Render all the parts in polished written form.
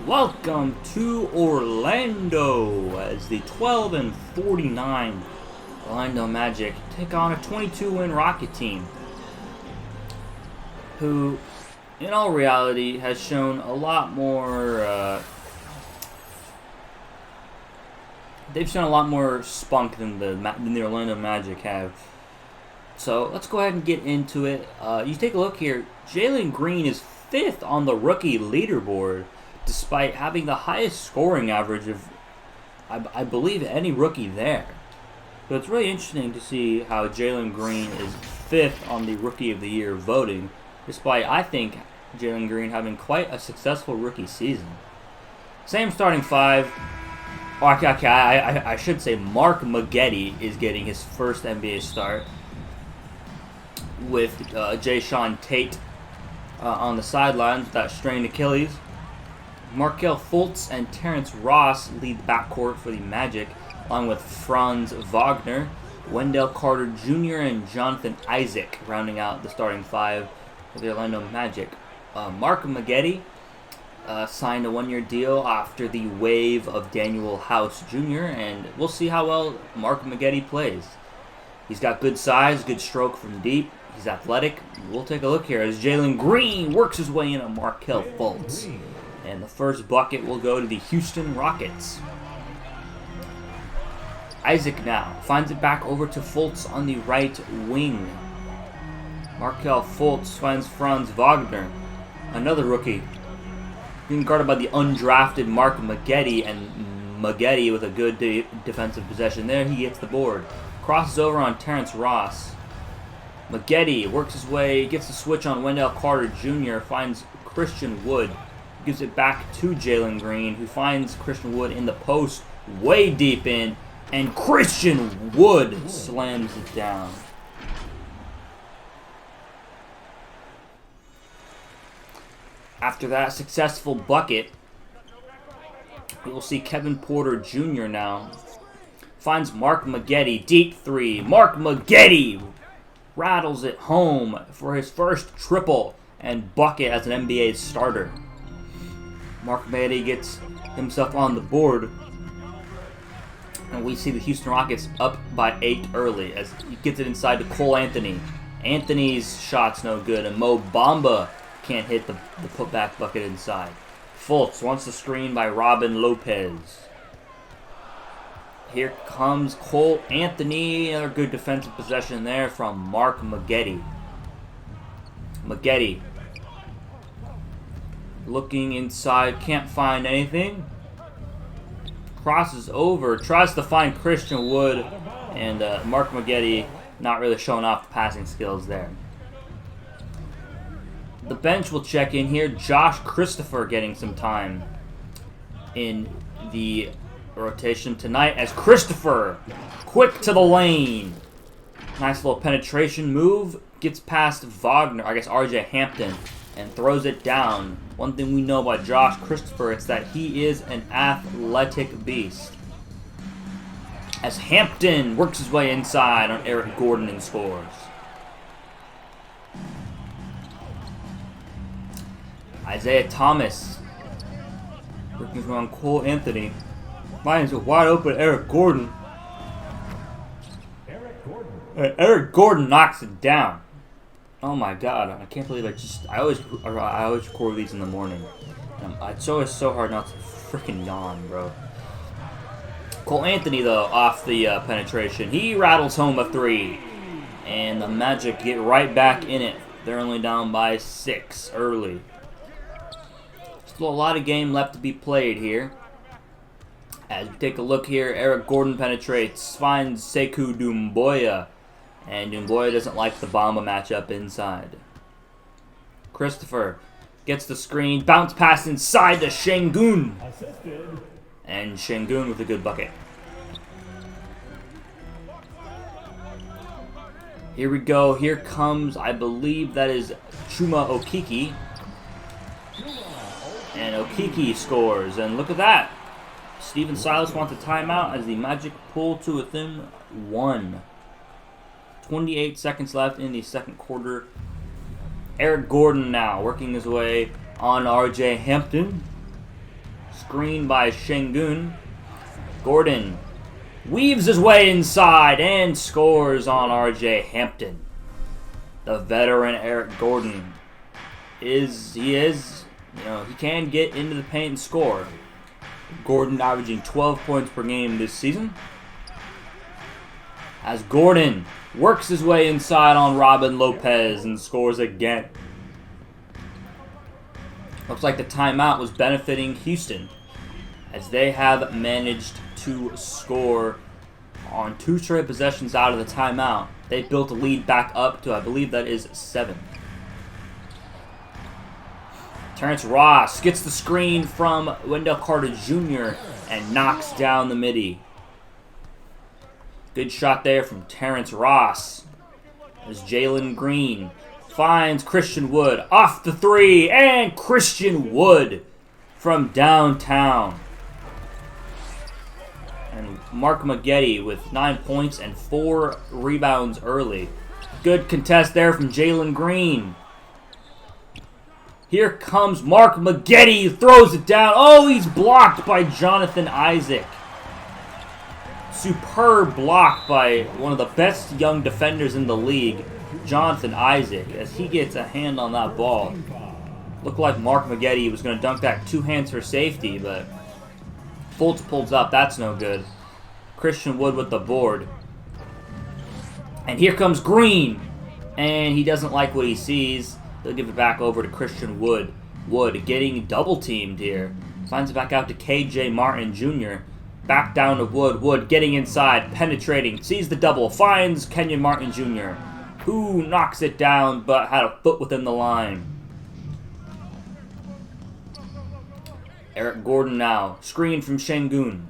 Welcome to Orlando as the 12-49 Orlando Magic take on a 22-win Rocket team who, in all reality, has shown a lot more. They've shown a lot more spunk than the Orlando Magic have. So let's go ahead and get into it. You take a look here. Jalen Green is 5th on the rookie leaderboard, despite having the highest scoring average of, I believe, any rookie there. So it's really interesting to see how Jalen Green is 5th on the Rookie of the Year voting, despite, I think, Jalen Green having quite a successful rookie season. Same starting five. I should say Mark Maggette is getting his first NBA start with Jayshawn Tate on the sidelines with that strained Achilles. Markelle Fultz and Terrence Ross lead the backcourt for the Magic, along with Franz Wagner, Wendell Carter Jr., and Jonathan Isaac rounding out the starting five for the Orlando Magic. Mark Maggette signed a one-year deal after the wave of Daniel House Jr., and we'll see how well Mark Maggette plays. He's got good size, good stroke from deep. He's athletic. We'll take a look here as Jalen Green works his way in on Markelle Fultz. And the first bucket will go to the Houston Rockets. Isaac now finds it back over to Fultz on the right wing. Markelle Fultz finds Franz Wagner, another rookie, being guarded by the undrafted Mark Maggette, and Maggette with a good defensive possession there. He gets the board. Crosses over on Terrence Ross. Maggette works his way, gets the switch on Wendell Carter Jr., finds Christian Wood. Gives it back to Jalen Green, who finds Christian Wood in the post, way deep in, and Christian Wood slams it down. After that successful bucket, we will see Kevin Porter Jr. now. Finds Mark Maggette, deep three. Mark Maggette rattles it home for his first triple and bucket as an NBA starter. Mark Maggette gets himself on the board, and we see the Houston Rockets up by 8 early as he gets it inside to Cole Anthony. Anthony's shot's no good, and Mo Bamba can't hit the putback bucket inside. Fultz wants the screen by Robin Lopez. Here comes Cole Anthony, another good defensive possession there from Mark Maggette. Maggette looking inside, can't find anything. Crosses over, tries to find Christian Wood, and Mark Maggette not really showing off the passing skills there. The bench will check in here. Josh Christopher getting some time in the rotation tonight as Christopher, quick to the lane. Nice little penetration move. Gets past Wagner, I guess RJ Hampton, and throws it down. One thing we know about Josh Christopher is that he is an athletic beast. As Hampton works his way inside on Eric Gordon and scores. Isaiah Thomas working his way on Cole Anthony. Finds a wide open Eric Gordon. Eric Gordon knocks it down. Oh my God! I can't believe I always record these in the morning. It's always so hard not to freaking yawn, bro. Cole Anthony though, off the penetration, he rattles home a three, and the Magic get right back in it. They're only down by 6 early. Still a lot of game left to be played here. As we take a look here, Eric Gordon penetrates, finds Sekou Doumbouya, and Doumbouya doesn't like the Bamba matchup inside. Christopher gets the screen, bounce pass inside to Şengün, and Şengün with a good bucket. Here we go. Here comes, I believe that is Chuma Okeke, and Okeke scores. And look at that. Stephen Silas wants a timeout as the Magic pull to within 1. 28 seconds left in the second quarter. Eric Gordon now working his way on RJ Hampton. screen by Şengün. Gordon weaves his way inside and scores on R.J. Hampton. The veteran Eric Gordon he can get into the paint and score. Gordon averaging 12 points per game this season. As Gordon works his way inside on Robin Lopez and scores again. Looks like the timeout was benefiting Houston, as they have managed to score on 2 straight possessions out of the timeout. They built a lead back up to, I believe that is 7. Terrence Ross gets the screen from Wendell Carter Jr. and knocks down the midi. Good shot there from Terrence Ross. As Jalen Green finds Christian Wood off the 3, and Christian Wood from downtown. And Mark Maggette with 9 points and 4 rebounds early. Good contest there from Jalen Green. Here comes Mark Maggette, throws it down. Oh, he's blocked by Jonathan Isaac. Superb block by one of the best young defenders in the league, Jonathan Isaac, as he gets a hand on that ball. Looked like Mark Maggette was going to dunk that 2 hands for safety, but Fultz pulls up. That's no good. Christian Wood with the board. And here comes Green, and he doesn't like what he sees. They'll give it back over to Christian Wood. Wood getting double teamed here. Finds it back out to KJ Martin Jr. Back down to Wood. Wood getting inside, penetrating, sees the double, finds Kenyon Martin Jr., who knocks it down but had a foot within the line. Eric Gordon now. Screen from Şengün.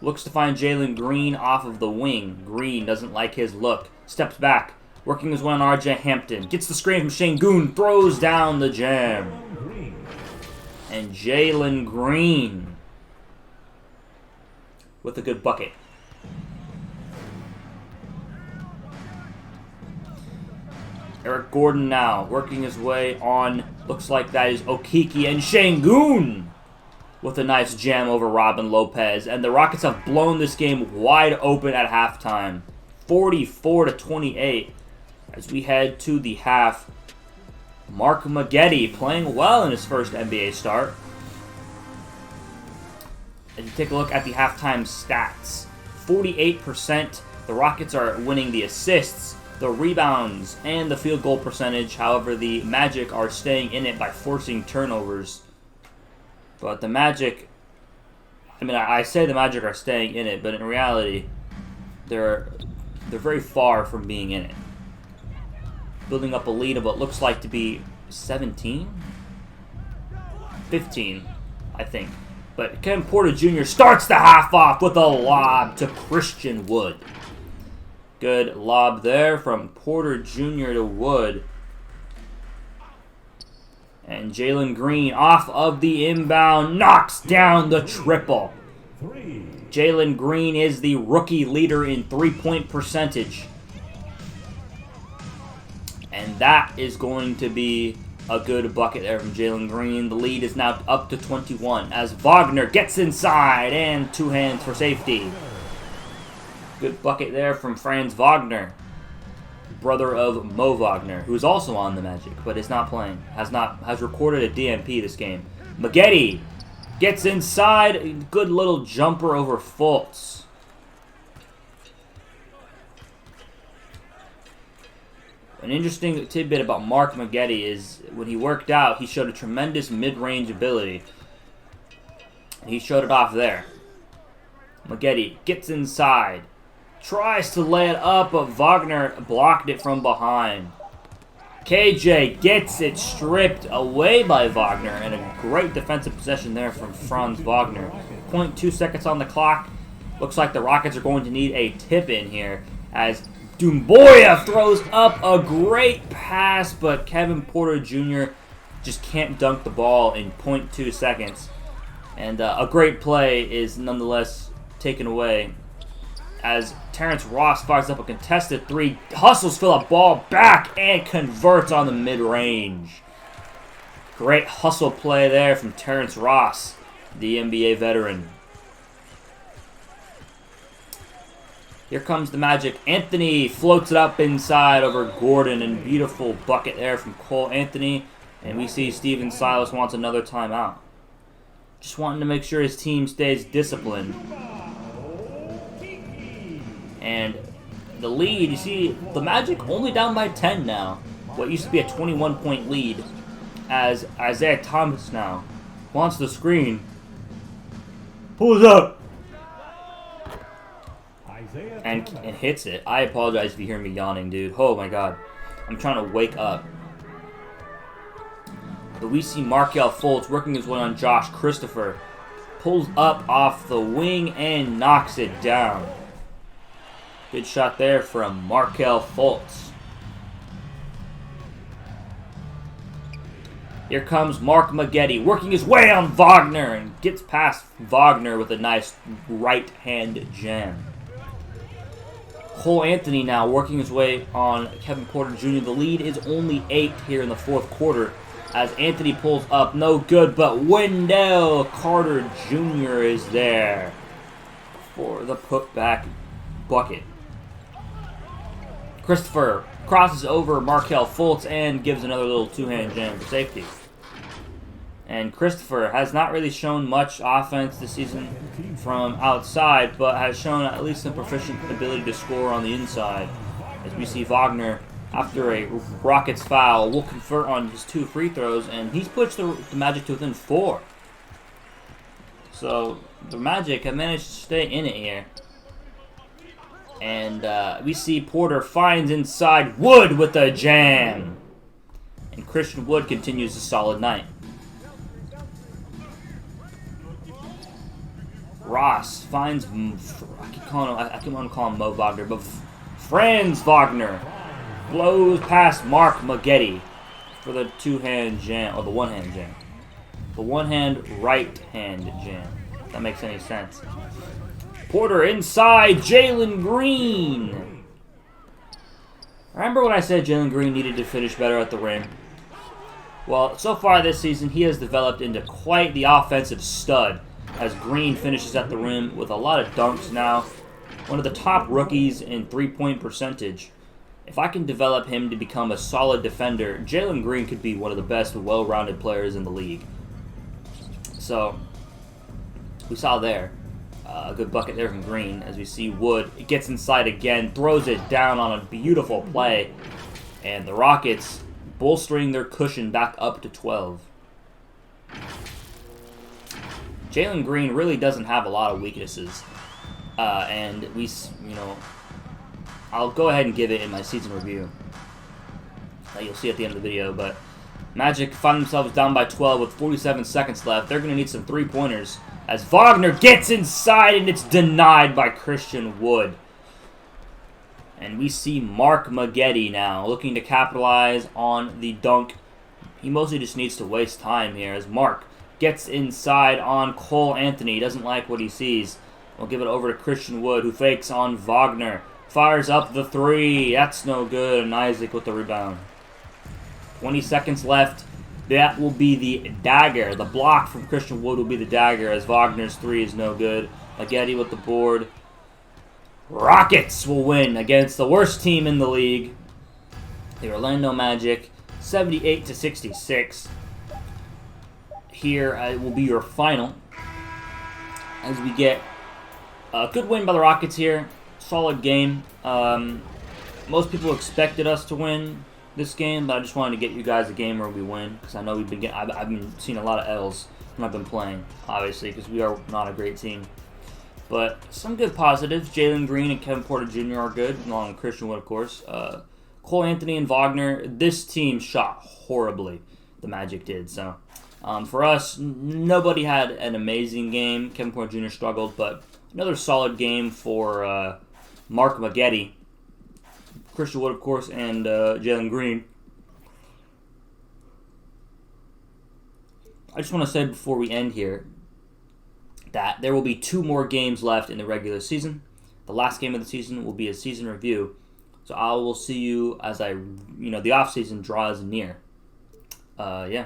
Looks to find Jalen Green off of the wing. Green doesn't like his look. Steps back. Working his way on R.J. Hampton. Gets the screen from Şengün. Throws down the jam. And Jalen Green with a good bucket. Eric Gordon now working his way on. Looks like that is Okeke, and Şengün with a nice jam over Robin Lopez. And the Rockets have blown this game wide open at halftime. 44-28 as we head to the half. Mark Maggette playing well in his first NBA start. As you take a look at the halftime stats, 48%. The Rockets are winning the assists, the rebounds, and the field goal percentage. However, the Magic are staying in it by forcing turnovers. But the Magic, I say the Magic are staying in it, but in reality, they're very far from being in it. Building up a lead of what looks like to be 17? 15, I think. But Kevin Porter Jr. starts the half off with a lob to Christian Wood. Good lob there from Porter Jr. to Wood. And Jalen Green off of the inbound knocks down the triple. Jalen Green is the rookie leader in 3-point percentage. And that is going to be a good bucket there from Jalen Green. The lead is now up to 21 as Wagner gets inside and 2 hands for safety. Good bucket there from Franz Wagner, brother of Mo Wagner, who is also on the Magic but is not playing. Has recorded a DNP this game. Maggette gets inside. Good little jumper over Fultz. An interesting tidbit about Mark Maggette is when he worked out, he showed a tremendous mid-range ability. He showed it off there. Maggette gets inside, tries to lay it up, but Wagner blocked it from behind. KJ gets it stripped away by Wagner, and a great defensive possession there from Franz Wagner. 0.2 seconds on the clock. Looks like the Rockets are going to need a tip-in here as Doumbouya throws up a great pass, but Kevin Porter Jr. just can't dunk the ball in 0.2 seconds. And a great play is nonetheless taken away as Terrence Ross fires up a contested 3, hustles Phillip ball back, and converts on the mid-range. Great hustle play there from Terrence Ross. the NBA veteran. Here comes the Magic. Anthony floats it up inside over Gordon, and beautiful bucket there from Cole Anthony. And we see Steven Silas wants another timeout. Just wanting to make sure his team stays disciplined. And the lead, you see, the Magic only down by 10 now. What used to be a 21-point lead, as Isaiah Thomas now wants the screen. Pulls up. And hits it. I apologize if you hear me yawning, dude. Oh my god. I'm trying to wake up. But we see Markelle Fultz working his way on Josh Christopher. Pulls up off the wing and knocks it down. Good shot there from Markelle Fultz. Here comes Mark Maggette working his way on Wagner and gets past Wagner with a nice right hand jam. Cole Anthony now working his way on Kevin Porter Jr. The lead is only 8 here in the fourth quarter as Anthony pulls up. No good, but Wendell Carter Jr. is there for the putback bucket. Christopher crosses over Markelle Fultz and gives another little two-hand jam for safety. And Christopher has not really shown much offense this season from outside, but has shown at least some proficient ability to score on the inside. As we see Wagner, after a Rockets foul, will convert on his 2 free throws, and he's pushed the Magic to within 4. So the Magic have managed to stay in it here. And we see Porter finds inside Wood with a jam. And Christian Wood continues a solid night. Ross finds, I keep on calling him Mo Wagner, but Franz Wagner blows past Mark Maggette for the two-hand jam, or the one-hand jam. The one-hand, right-hand jam. If that makes any sense. Porter inside, Jalen Green. Remember when I said Jalen Green needed to finish better at the rim? Well, so far this season, he has developed into quite the offensive stud, as Green finishes at the rim with a lot of dunks now. One of the top rookies in three-point percentage. If I can develop him to become a solid defender, Jalen Green could be one of the best well-rounded players in the league. So, we saw there a good bucket there from Green. As we see Wood, it gets inside again, throws it down on a beautiful play. And the Rockets bolstering their cushion back up to 12. Jalen Green really doesn't have a lot of weaknesses, and I'll go ahead and give it in my season review. You'll see at the end of the video, but Magic find themselves down by 12 with 47 seconds left. They're going to need some three-pointers as Wagner gets inside and it's denied by Christian Wood. And we see Mark Maggette now looking to capitalize on the dunk. He mostly just needs to waste time here as Mark gets inside on Cole Anthony. He doesn't like what he sees. We'll give it over to Christian Wood, who fakes on Wagner. Fires up the three. That's no good. And Isaac with the rebound. 20 seconds left. That will be the dagger. The block from Christian Wood will be the dagger, as Wagner's three is no good. Maggette with the board. Rockets will win against the worst team in the league, the Orlando Magic, 78-66. Here will be your final, as we get a good win by the Rockets here. Solid game. Most people expected us to win this game, but I just wanted to get you guys a game where we win, because I know I've been seeing a lot of L's when I've been playing, obviously, because we are not a great team. But some good positives. Jalen Green and Kevin Porter Jr. are good, along with Christian Wood, of course. Cole Anthony and Wagner. This team shot horribly. The Magic did. So for us, nobody had an amazing game. Kevin Porter Jr. struggled, but another solid game for Mark Maggette, Christian Wood, of course, and Jalen Green. I just want to say before we end here that there will be 2 more games left in the regular season. The last game of the season will be a season review. So I will see you as the off season draws near. Yeah.